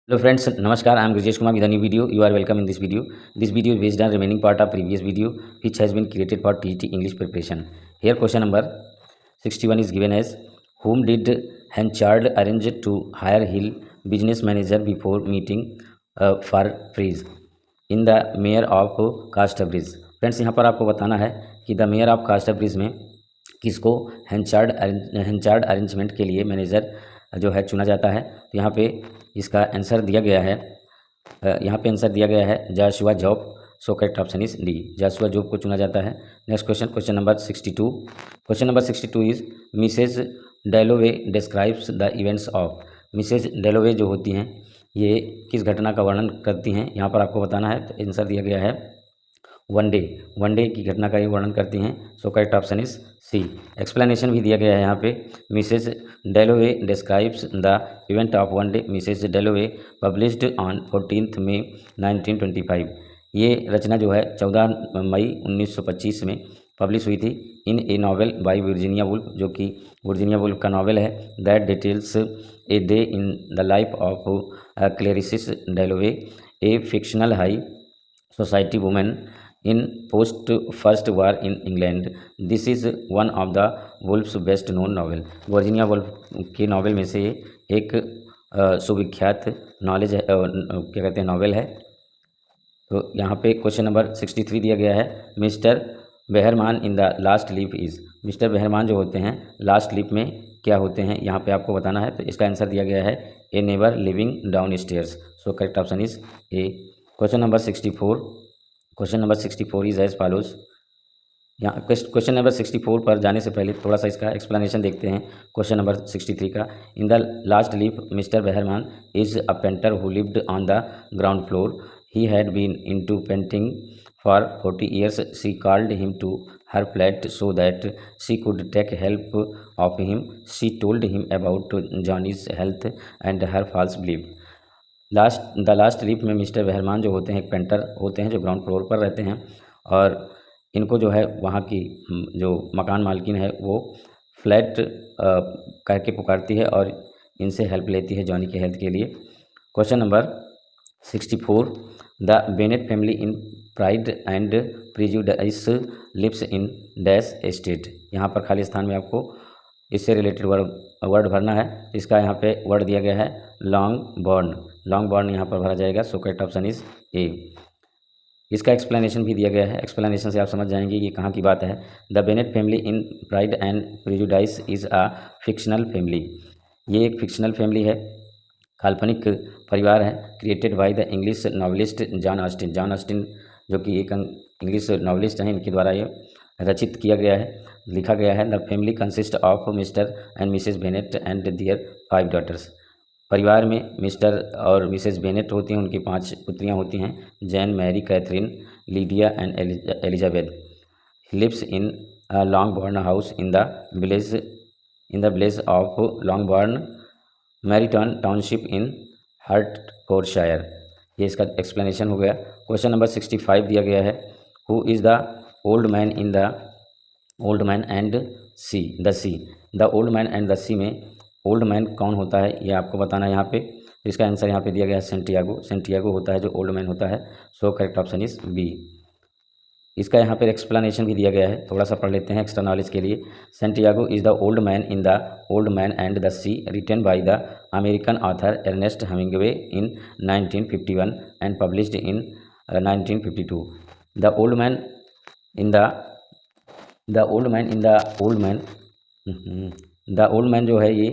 Hello friends, Namaskar. I am Grijesh Kumar with a new video. You are welcome in this video. This video is based on remaining part of previous video which has been created for TET English preparation. Here question number 61 is given as whom did Henchard arrange to hire Hill business manager before meeting for praise in the mayor of Casterbridge. Friends यहाँ पर आपको बताना है कि the mayor of कास्टब्रिज में किसको हेंचार्ड arrangement के लिए मैनेजर जो है चुना जाता है. तो यहाँ पे इसका आंसर दिया गया है, यहाँ पे आंसर दिया गया है Joshua Job. So correct option is D, Joshua Job को चुना जाता है. Next question, question number 62. Question number 62 is Mrs Dalloway describes the events of. Mrs Dalloway जो होती हैं ये किस घटना का वर्णन करती हैं, यहाँ पर आपको बताना है. तो आंसर दिया गया है वन डे की घटना का ये वर्णन करती हैं. So correct option is C. Explanation भी दिया गया है यहाँ पे. Mrs Dalloway describes the event of one day. Mrs Dalloway published on 14 May 1925. ये रचना जो है 14 मई 1925 में पब्लिश हुई थी in a novel by Virginia Woolf, जो कि वर्जीनिया वुल्फ का नावल है. That details a day in the life of Clarissa Dalloway, a fictional high society women in post first war in England. This is one of the Woolf's best known novel. Virginia Woolf के novel में से एक सुविख्यात knowledge है, क्या कहते हैं, novel है. तो यहाँ पे क्वेश्चन नंबर 63 दिया गया है. Mr Behrman in the last leaf is. Mr Behrman जो होते हैं लास्ट लीफ में क्या होते हैं, यहाँ पे आपको बताना है. तो इसका आंसर दिया गया है a never living downstairs. So correct option is A. Question number 64. Question number 64 is as follows. यहाँ क्वेश्चन नंबर 64 पर जाने से पहले थोड़ा सा इसका एक्सप्लेनेशन देखते हैं क्वेश्चन नंबर 63 का. In the last leaf Mr Behrman is a painter who lived on the ground floor. He had been into painting for 40 years. She called him to her flat so that she could take help of him. She told him about Johnsy's health and her false believe. The last leaf में Mr Behrman जो होते हैं एक painter होते हैं जो ground floor पर रहते हैं, और इनको जो है वहाँ की जो मकान मालकिन है वो फ्लैट करके पुकारती है और इनसे हेल्प लेती है जॉनी के हेल्थ के लिए. Question number 64. The Bennet family in Pride and Prejudice lives in dash estate. यहाँ पर खाली स्थान में आपको इससे रिलेटेड वर्ड भरना है. इसका यहाँ पे वर्ड दिया गया है लॉन्ग बॉर्न. लॉन्ग बॉर्न यहाँ पर भरा जाएगा. सो करेक्ट ऑप्शन इज ए. इसका एक्सप्लेनेशन भी दिया गया है. एक्सप्लेनेशन से आप समझ जाएंगे ये कहाँ की बात है. The Bennet family in Pride and prejudice is a fictional family. ये एक फिक्शनल फैमिली है, काल्पनिक परिवार है. Created by the English novelist John Austin. John Austin जो कि एक इंग्लिश नॉवलिस्ट हैं, इनके द्वारा ये रचित किया गया है, लिखा गया है. The family consist of Mr and Mrs Bennet and their 5 daughters. परिवार में मिस्टर और मिसेज बेनेट होती हैं, उनकी 5 पुत्रियां होती हैं. Jane, Mary, Catherine, Lydia and Elizabeth. Lives in Longbourn house in the village of Longbourn, Meryton township in Hertfordshire. ये इसका एक्सप्लेनेशन हो गया. क्वेश्चन नंबर 65 दिया गया है. Who is the old man in the old man and sea the sea. The old man and the sea में old man कौन होता है ये आपको बताना है यहाँ पे. तो इसका आंसर यहाँ पे दिया गया है सेंटियागो. सेंटियागो होता है जो ओल्ड मैन होता है. So correct option is B. इसका यहाँ पे एक्सप्लेनेशन भी दिया गया है, थोड़ा सा पढ़ लेते हैं एक्स्ट्रा नॉलेज के लिए. Santiago is the old man in the old man and the sea, written by the American author Ernest Hemingway in 1951 and published in 1952. The old man in the old man जो है ये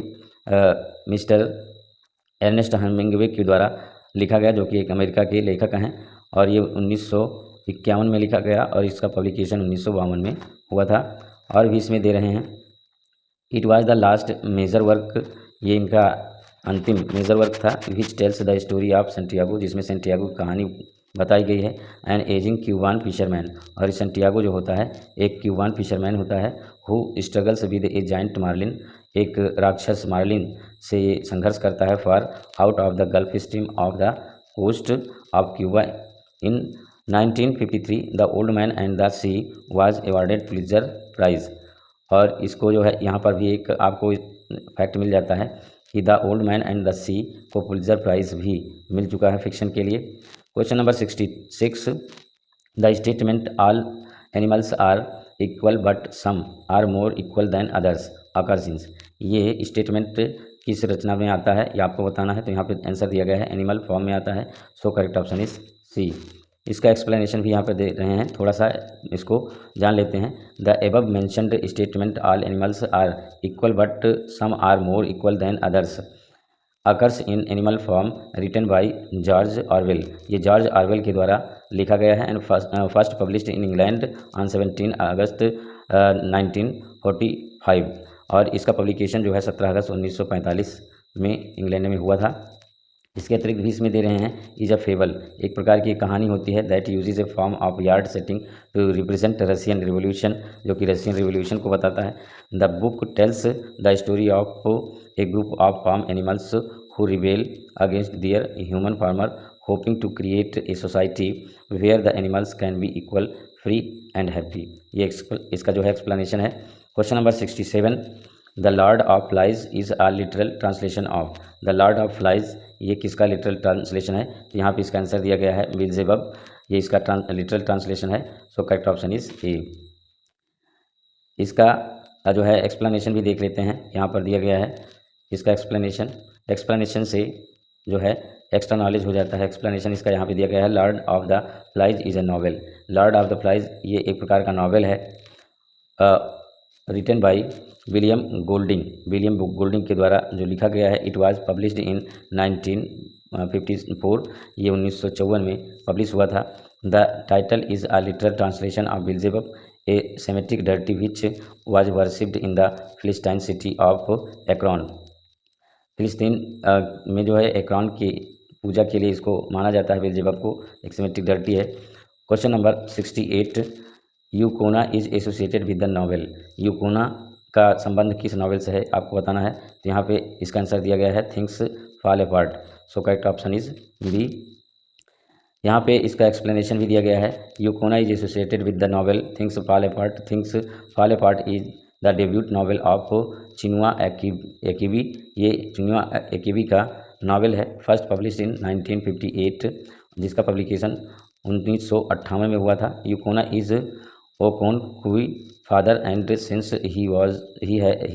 mister Ernest Hemingway के द्वारा लिखा गया, जो कि एक अमेरिका के लेखक हैं, और ये 1951 में लिखा गया और इसका पब्लिकेशन 1952 में हुआ था. और भी इसमें दे रहे हैं. It was the last major work. ये इनका अंतिम मेजर वर्क था. Which tells the story of Santiago, जिसमें सेंटियागो की कहानी बताई गई है. An aging Cuban fisherman. और सेंटियागो जो होता है एक क्यूबान फिशरमैन होता है. Who struggles with a giant marlin. एक राक्षस मार्लिन से ये संघर्ष करता है. Far out of the gulf stream off the coast of Cuba. In 1953 the old man and the sea was awarded Pulitzer prize. और इसको जो है यहाँ पर भी एक आपको फैक्ट मिल जाता है कि the old man and the sea को पुलित्जर प्राइज़ भी मिल चुका है फिक्शन के लिए। Question number 66, the statement all animals are equal but some are more equal than others occurs in, ये स्टेटमेंट किस रचना में आता है ये आपको बताना है। तो यहाँ पे आंसर दिया गया है एनिमल फॉर्म में आता है, so correct option is C. इसका एक्सप्लेनेशन भी यहाँ पे दे रहे हैं, थोड़ा सा इसको जान लेते हैं। The above mentioned statement all animals are equal but some are more equal than others occurs in Animal Farm written by George Orwell, ये जॉर्ज ऑरवेल के द्वारा लिखा गया है and first published in England on 17 August 1945, और इसका publication जो है 17 अगस्त 1945 में इंग्लैंड में हुआ था। इसके अतिरिक्त भी इसमें दे रहे हैं इज अ फेबल, एक प्रकार की कहानी होती है that uses a form of yard setting to represent Russian revolution, जो कि रशियन रिवोल्यूशन को बताता है। The book tells the story of a group of farm animals who rebel against their human farmer hoping to create a society where the animals can be equal free and happy, ये इसका जो है explanation है। Question number 67, the lord of flies is a literal translation of, the lord of flies ये किसका literal translation है? तो यहाँ पे इसका आंसर दिया गया है बेल्जेबब, ये इसका लिटरल ट्रांसलेशन है, सो करेक्ट ऑप्शन इज ए। इसका जो है एक्सप्लेनेशन भी देख लेते हैं, यहाँ पर दिया गया है इसका एक्सप्लेनेशन से जो है एक्स्ट्रा नॉलेज हो जाता है। एक्सप्लेनेशन इसका यहाँ पे दिया गया है, Lord of the flies is a novel, Lord of the flies ये एक प्रकार का नॉवेल है रिटन बाई विलियम गोल्डिंग के द्वारा जो लिखा गया है। इट वाज पब्लिश्ड इन 1954, ये 1954 में पब्लिश हुआ था। The title is a literal translation of Beelzebub, a Semitic डर्टी which was worshipped in the Philistine city of Ekron, फिलिस्तीन में जो है एक्रोन की पूजा के लिए इसको माना जाता है बेल्जेबब को, एक सेमेटिक डर्टी है। क्वेश्चन नंबर 68, यूकोना is associated with the novel, यूकोना का संबंध किस नॉवेल से है आपको बताना है। तो यहाँ पे इसका आंसर दिया गया है things fall apart, so correct option is B. यहाँ पे इसका एक्सप्लेनेशन भी दिया गया है, यूकोना is associated with the novel things fall apart, things fall apart is the debut novel of Chinua Achebe, ये चिनुआ एकीबी का नॉवेल है, फर्स्ट पब्लिश्ड इन 1958, जिसका पब्लिकेशन 1958 में हुआ था। यूकोना इज ओकोन हुई father and since he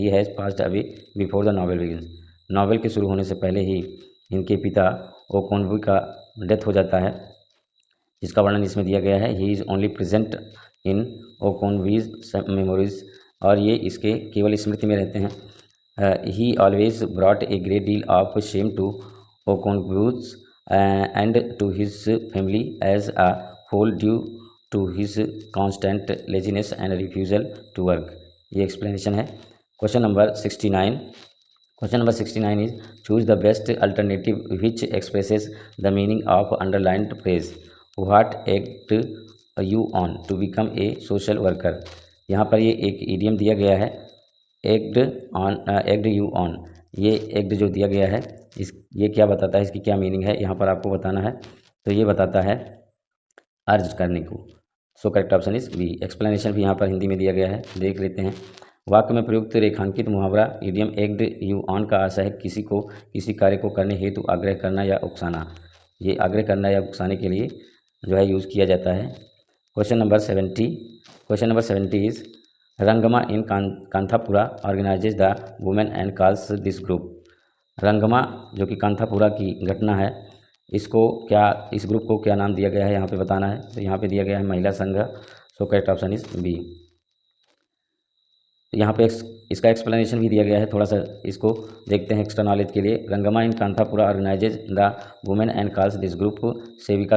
has passed away before the novel begins, novel के शुरू होने से पहले ही इनके पिता ओकोनवुई का डेथ हो जाता है, जिसका वर्णन इसमें दिया गया है। He is only present in Okonkwo's memories, और ये इसके केवल स्मृति में रहते हैं। He always brought a great deal of shame to Okonkwo's and to his family as a whole due to his constant laziness and refusal to work, ये explanation है। Question number 69 is choose the best alternative which expresses the meaning of underlined phrase what act you on to become A social worker, यहाँ पर ये एक idiom दिया गया है act you on, ये एक्ट जो दिया गया है ये क्या बताता है, इसकी क्या मीनिंग है यहाँ पर आपको बताना है। तो ये बताता है अर्ज करने को, so correct option is B. Explanation भी यहाँ पर हिंदी में दिया गया है, देख लेते हैं। वाक्य में प्रयुक्त रेखांकित मुहावरा इडियम एक्ट यू ऑन का आशय है किसी को किसी कार्य को करने हेतु आग्रह करना या उकसाना, ये आग्रह करना या उकसाने के लिए जो है यूज़ किया जाता है। Question number 70 is Rangamma in Kanthapura organises the women and calls this group, Rangamma जो कि कांथापुरा की घटना है, इसको क्या, इस ग्रुप को क्या नाम दिया गया है यहाँ पे बताना है। तो यहाँ पे दिया गया है महिला संघ, so correct option is B. यहाँ पे इसका एक्सप्लेनेशन भी दिया गया है, थोड़ा सा इसको देखते हैं एक्स्ट्रा नॉलेज के लिए। Rangamma in Kanthapura organises the women and calls this group Sevika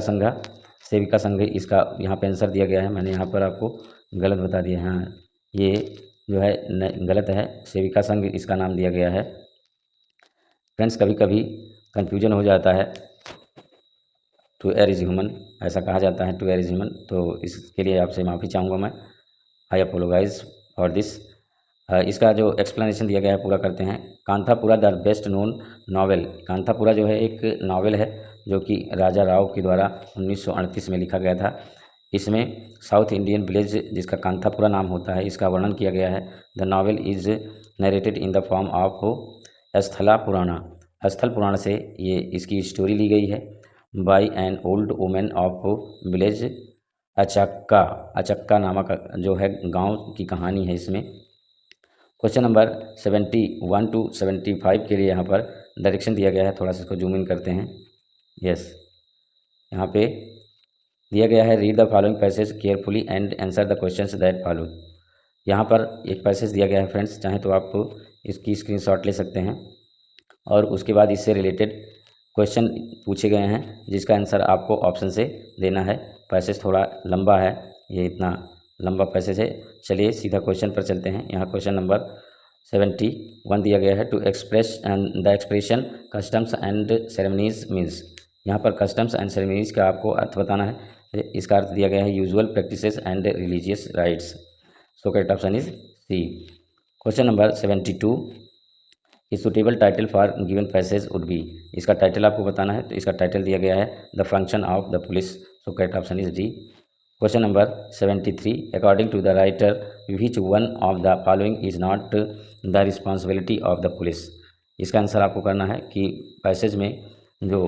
Sangh, इसका यहाँ पे आंसर दिया गया है, मैंने यहाँ पर आपको गलत बता दिया है, हाँ ये जो है गलत है, सेविका संघ इसका नाम दिया गया है। फ्रेंड्स कभी कभी कन्फ्यूजन हो जाता है, टू एयर इज़ ह्यूमन ऐसा कहा जाता है, टू एयर इज़ ह्यूमन, तो इसके लिए आपसे माफ़ी चाहूँगा मैं, आई अपोलोगाइज फॉर दिस। इसका जो एक्सप्लेनेशन दिया गया है पूरा करते हैं। Kanthapura the best known novel, Kanthapura जो है एक नावल है जो कि राजा राव के द्वारा 1938 में लिखा गया था। इसमें साउथ इंडियन विलेज जिसका कांथापुरा नाम होता है इसका वर्णन किया गया है। The novel is narrated in the form of Sthala Purana, Sthala पुराण से ये इसकी स्टोरी ली गई है। By an old women of village Achakka, Achakka नामक जो है गांव की कहानी है इसमें। क्वेश्चन नंबर 71 टू 75 के लिए यहाँ पर डायरेक्शन दिया गया है, थोड़ा सा इसको जूम इन करते हैं। यस, यहाँ पे दिया गया है read the following passage carefully and answer the questions that follow. यहाँ पर एक पैसेज दिया गया है फ्रेंड्स, चाहे तो आप इसकी स्क्रीनशॉट ले सकते हैं और उसके बाद इससे रिलेटेड क्वेश्चन पूछे गए हैं जिसका आंसर आपको ऑप्शन से देना है। पैसेज थोड़ा लंबा है, ये इतना लंबा पैसेज है। चलिए सीधा क्वेश्चन पर चलते हैं। यहाँ क्वेश्चन नंबर 71 दिया गया है, to express the expression customs and ceremonies means. यहाँ पर कस्टम्स एंड सेरेमनीज का आपको अर्थ बताना है। इसका अर्थ दिया गया है usual practices and religious rites. So correct option is C. Question number 72, suitable title for given passage would be. इसका टाइटल आपको बताना है, तो इसका टाइटल दिया गया है the function of the police. So correct option is D. Question number 73, according to the writer which one of the following is not the responsibility of the police. इसका आंसर आपको करना है कि पैसेज में जो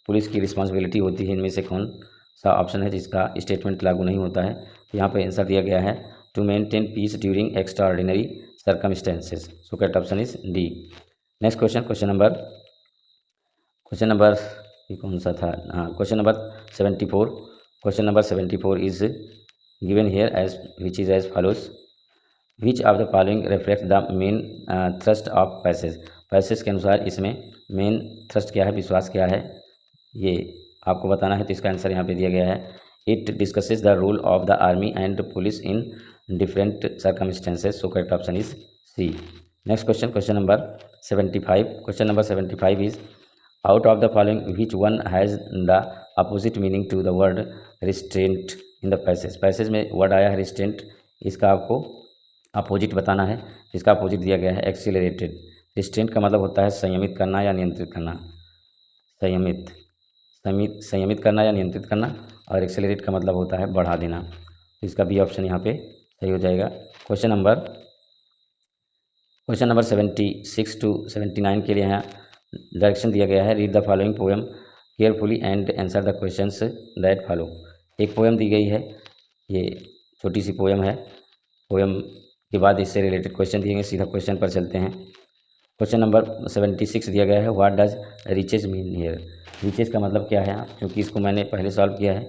पुलिस की responsibility होती है इनमें से कौन सा ऑप्शन है जिसका स्टेटमेंट लागू नहीं होता है। तो यहाँ पे आंसर दिया गया है to maintain peace during extra ordinary circumstances. So correct option is D. Next question, question number ये कौन सा था, हाँ question number 74। Question number 74 is given here as which is as follows, which of the following reflect the main thrust of passage. Passage के अनुसार इसमें main thrust क्या है, विश्वास क्या है, ये आपको बताना है। तो इसका आंसर यहाँ पे दिया गया है it discusses the role of the army and police in different circumstances. So correct option is C. Next question, question number 75। Question number 75 is out of the following which one has the opposite meaning to the word restraint in the passage. Passage में word आया है restraint, इसका आपको opposite बताना है। इसका opposite दिया गया है एक्सीलरेटेड। रिस्ट्रेंट का मतलब होता है संयमित करना या नियंत्रित करना, संयमित करना या नियंत्रित करना, और एक्सेलरेट का मतलब होता है बढ़ा देना। तो इसका बी ऑप्शन यहाँ पे सही हो जाएगा। क्वेश्चन नंबर 76 टू 79 के लिए यहाँ डायरेक्शन दिया गया है read the following poem carefully and answer the questions that follow. एक पोएम दी गई है, ये छोटी सी पोएम है। पोएम के बाद इससे रिलेटेड क्वेश्चन दिए गए, सीधा क्वेश्चन पर चलते हैं। क्वेश्चन नंबर 76 दिया गया है what does riches mean here. Riches का मतलब क्या है, क्योंकि इसको मैंने पहले सॉल्व किया है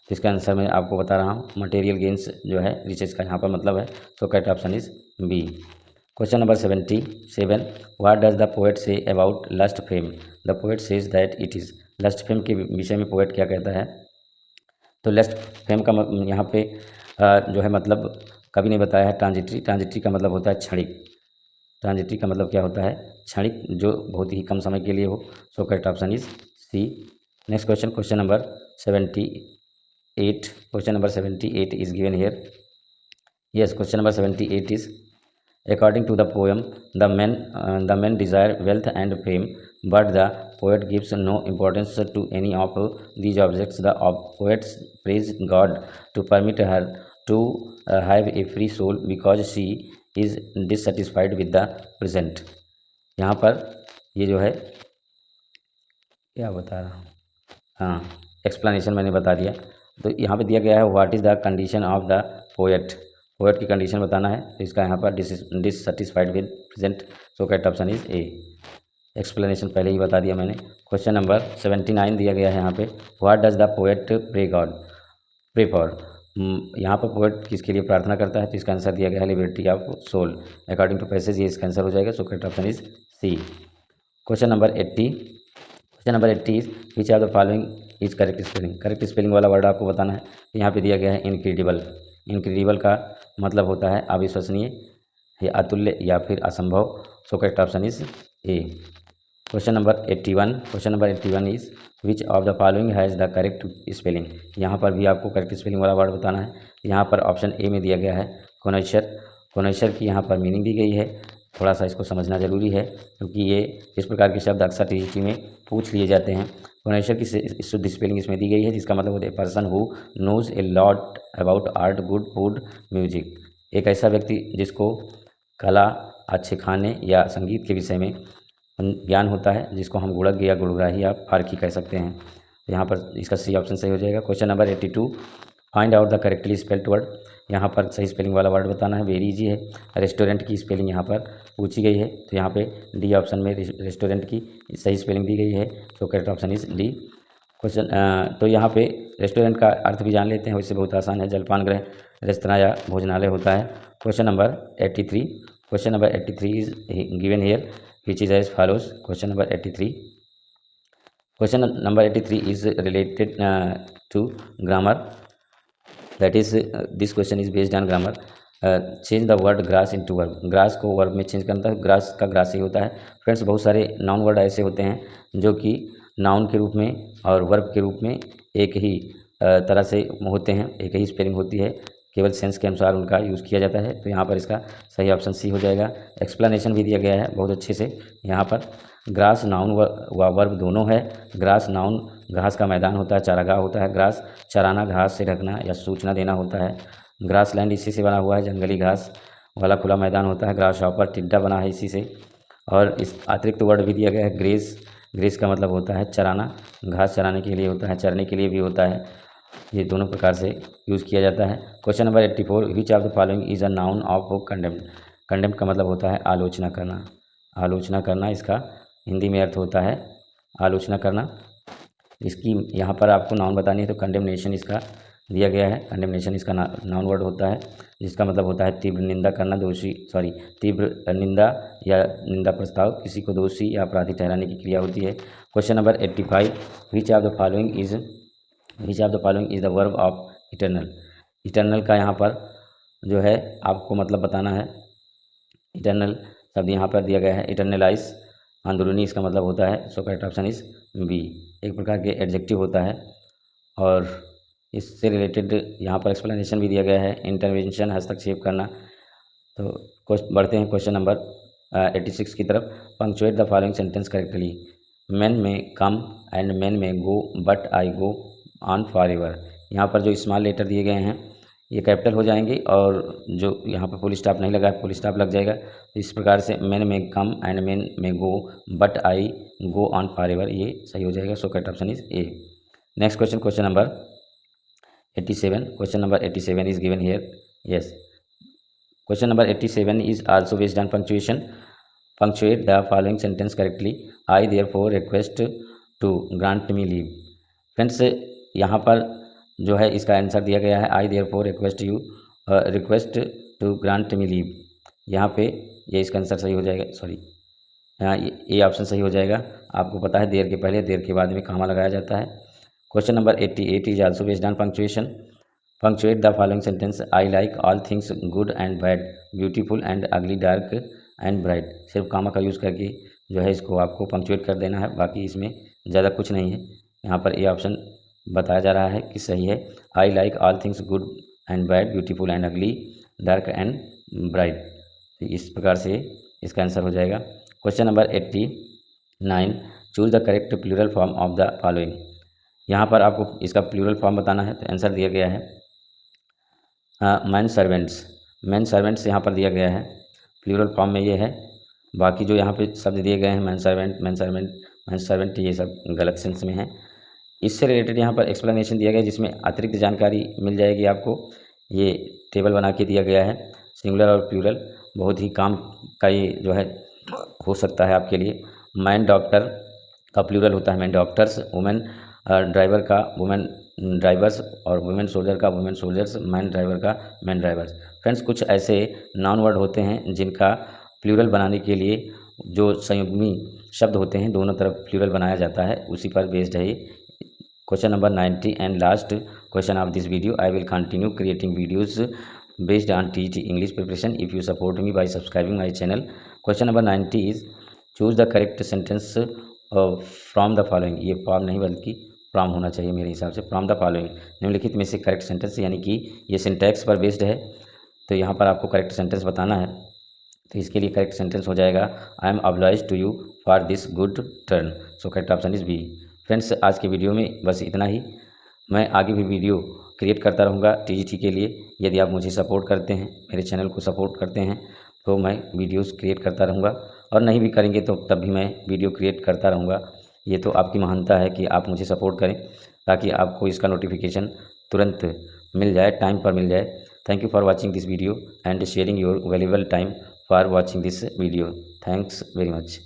तो इसका आंसर मैं आपको बता रहा हूँ। मटेरियल गेंस जो है रिचेज का यहाँ पर मतलब है। So correct option is B. Question number 77 what does the poet say about lust fame. The poet says that it is. Lust fame के विषय में पोएट क्या कहता है, तो लस्ट फेम का यहाँ पे जो है मतलब कभी नहीं बताया है। ट्रांजिटरी, ट्रांजिटरी का मतलब होता है क्षणिक। ट्रांजिटरी का मतलब क्या होता है, क्षणिक, जो बहुत ही कम समय के लिए हो। So correct option is C. Next question, question number 78। Question number 78 is given here. Yes, question number 78 is according to the poem the men desire wealth and fame but the poet gives no importance to any of these objects. The poets praise God to permit her to have a free soul because she is dissatisfied with the present. यहाँ पर ये जो है क्या बता रहा हूँ, हाँ एक्सप्लेनेशन मैंने बता दिया। तो यहाँ पे दिया गया है what is the condition of the poet. Poet की कंडीशन बताना है, तो इसका यहाँ पर dissatisfied with present. So correct option is A. Explanation पहले ही बता दिया मैंने। क्वेश्चन नंबर 79 दिया गया है यहाँ पे what does the poet pray for. यहाँ पर पोएट किसके लिए प्रार्थना करता है, तो इसका आंसर दिया गया है liberty of soul. According to passage ये इसका आंसर हो जाएगा। So correct option is C. Question number 80। Question number 80 is which of the following is correct spelling. Correct spelling वाला वर्ड आपको बताना है। यहाँ पे दिया गया है इनक्रेडिबल। इनक्रेडिबल का मतलब होता है अविश्वसनीय या अतुल्य या फिर असंभव। सो correct option is A. Question number 81। Question number 81 is which of the following has the correct spelling. यहाँ पर भी आपको करेक्ट स्पेलिंग वाला वर्ड बताना है। यहाँ पर ऑप्शन ए में दिया गया है कोनैशर। कोनैशर की यहाँ पर मीनिंग दी गई है, थोड़ा सा इसको समझना जरूरी है क्योंकि ये इस प्रकार के शब्द अक्सर टीजीटी में पूछ लिए जाते हैं। कोनैशर की शुद्ध स्पेलिंग इसमें दी गई है जिसका मतलब होता है person who knows a lot about art, good food, music. एक ऐसा व्यक्ति जिसको कला, अच्छे खाने या संगीत के विषय में ज्ञान होता है, जिसको हम गुणक या गुणग्राही या फार्की कह सकते हैं। तो यहाँ पर इसका सी ऑप्शन सही हो जाएगा। Question number 82, find out the correctly spelled word. यहाँ पर सही स्पेलिंग वाला वर्ड बताना है, वेरी इजी है। रेस्टोरेंट की स्पेलिंग यहाँ पर पूछी गई है, तो यहाँ पे डी ऑप्शन में रेस्टोरेंट की सही स्पेलिंग दी गई है, तो correct option is D. Question तो यहाँ पे रेस्टोरेंट का अर्थ भी जान लेते हैं, वैसे बहुत आसान है, जलपान गृह, रेस्तरां या भोजनालय होता है। Question number 83, question number 83 is given here which is as follows. Question number 83, question number 83 is related to grammar, that is this question is based on grammar. Change the word grass into verb, grass को verb में change करता है, grass का grass ही होता है। Friends बहुत सारे noun word ऐसे होते हैं जो कि नाउन के रूप में और वर्ब के रूप में एक ही तरह से होते हैं, एक ही स्पेलिंग होती है, केवल सेंस के अनुसार उनका यूज़ किया जाता है। तो यहाँ पर इसका सही ऑप्शन सी हो जाएगा। एक्सप्लेनेशन भी दिया गया है बहुत अच्छे से यहाँ पर। ग्रास नाउन व वर्ब दोनों है। ग्रास नाउन घास का मैदान होता है, चारागाह होता है। ग्रास चराना, घास से ढकना या सूचना देना होता है। ग्रास लैंड इसी से बना हुआ है, जंगली घास वाला खुला मैदान होता है। ग्रास हॉपर टिड्डा बना है इसी से। और इस अतिरिक्त वर्ड भी दिया गया है ग्रेस, ग्रेस का मतलब होता है चराना, घास चराने के लिए होता है, चरने के लिए भी होता है। ये दोनों प्रकार से यूज़ किया जाता है। Question number 84, which of the following is a noun of condemned. Condemned का मतलब होता है आलोचना करना, आलोचना करना इसका हिंदी में अर्थ होता है आलोचना करना। इसकी यहाँ पर आपको नाउन बतानी है, तो कंडेमनेशन इसका दिया गया है। कंडेमनेशन इसका नाउन वर्ड होता है, जिसका मतलब होता है तीव्र निंदा करना, तीव्र निंदा या निंदा प्रस्ताव, किसी को दोषी या अपराधी ठहराने की क्रिया होती है। Question number 85, which of the following is the verb of eternal. Eternal का यहाँ पर जो है आपको मतलब बताना है। इटर्नल शब्द यहाँ पर दिया गया है, इटर्नलाइज अंदरूनी इसका मतलब होता है, so correct option is B. एक प्रकार के एडजेक्टिव होता है। और इससे रिलेटेड यहाँ पर एक्सप्लेनेशन भी दिया गया है, इंटरवेंशन हस्तक्षेप करना। तो बढ़ते हैं क्वेश्चन नंबर 86 की तरफ। Punctuate the following sentence correctly. Man में कम एंड मैन में go but I go on for ever. यहाँ पर जो स्मॉल लेटर दिए गए हैं ये कैपिटल हो जाएंगे, और जो यहाँ पर फुल स्टॉप नहीं लगा है फुल स्टॉप लग जाएगा। तो इस प्रकार से मैन में कम एंड मैन में go but I go on for ever, ये सही हो जाएगा। So correct option is A. Next question, question number 87, question number 87 is given here. Yes, question number 87 is also based on punctuation. Punctuate the following sentence correctly. I therefore request to grant me leave. Friends यहाँ पर जो है इसका answer दिया गया है, I therefore request to grant me leave। यहाँ पे ये इसका आंसर सही हो जाएगा, यहाँ ये ऑप्शन सही हो जाएगा। आपको पता है देर के पहले देर के बाद में कॉमा लगाया जाता है। Question number 88 is also based on punctuation. Punctuate the following sentence. I like all things good and bad, beautiful and ugly, dark and bright. सिर्फ कॉमा का यूज़ करके जो है इसको आपको पंक्चुएट कर देना है, बाकी इसमें ज़्यादा कुछ नहीं है। यहाँ पर ये ऑप्शन बताया जा रहा है कि सही है। I like all things good and bad, beautiful and ugly, dark and bright. इस प्रकार से इसका आंसर हो जाएगा। Question number 89, choose the correct plural form of the following. यहाँ पर आपको इसका प्लूरल फॉर्म बताना है, तो आंसर दिया गया है मैन सर्वेंट्स। मैन सर्वेंट्स यहाँ पर दिया गया है, प्लूरल फॉर्म में ये है। बाकी जो यहाँ पे शब्द दिए गए हैं मैन सर्वेंट, ये सब गलत सेंस में है। इससे रिलेटेड यहाँ पर एक्सप्लेनेशन दिया गया है, जिसमें अतिरिक्त जानकारी मिल जाएगी आपको। ये टेबल बना के दिया गया है, सिंगुलर और प्लूरल बहुत ही काम का ये जो है हो सकता है आपके लिए। मैन डॉक्टर का प्लूरल होता है मैन डॉक्टर्स, वुमेन ड्राइवर का वुमेन ड्राइवर्स, और वुमेन सोल्जर का वुमेन सोल्जर्स, मैन ड्राइवर का मैन ड्राइवर्स। फ्रेंड्स कुछ ऐसे नाउन वर्ड होते हैं जिनका प्लूरल बनाने के लिए जो संयुग्मी शब्द होते हैं दोनों तरफ प्लूरल बनाया जाता है, उसी पर बेस्ड है ये। Question number 90 and last question of this video. I will continue creating videos based on TET English preparation if you support me by subscribing my channel. Question number 90 is choose the correct sentence from the following। ये form नहीं बल्कि from होना चाहिए मेरे हिसाब से। From the following, निम्नलिखित में से करेक्ट सेंटेंस, यानी कि ये सिंटैक्स पर बेस्ड है, तो यहाँ पर आपको करेक्ट सेंटेंस बताना है। तो इसके लिए करेक्ट सेंटेंस हो जाएगा I am obliged to you for this good turn. So correct option is B. Friends आज के वीडियो में बस इतना ही। मैं आगे भी वीडियो क्रिएट करता रहूँगा TGT के लिए। यदि आप मुझे सपोर्ट करते हैं, मेरे चैनल को सपोर्ट करते हैं, तो मैं वीडियोस क्रिएट करता रहूँगा। और नहीं भी करेंगे तो तब भी मैं वीडियो क्रिएट करता रहूँगा। ये तो आपकी महानता है कि आप मुझे सपोर्ट करें ताकि आपको इसका नोटिफिकेशन तुरंत मिल जाए, टाइम पर मिल जाए। Thank you for watching this video and sharing your valuable time for watching this video. Thanks very much.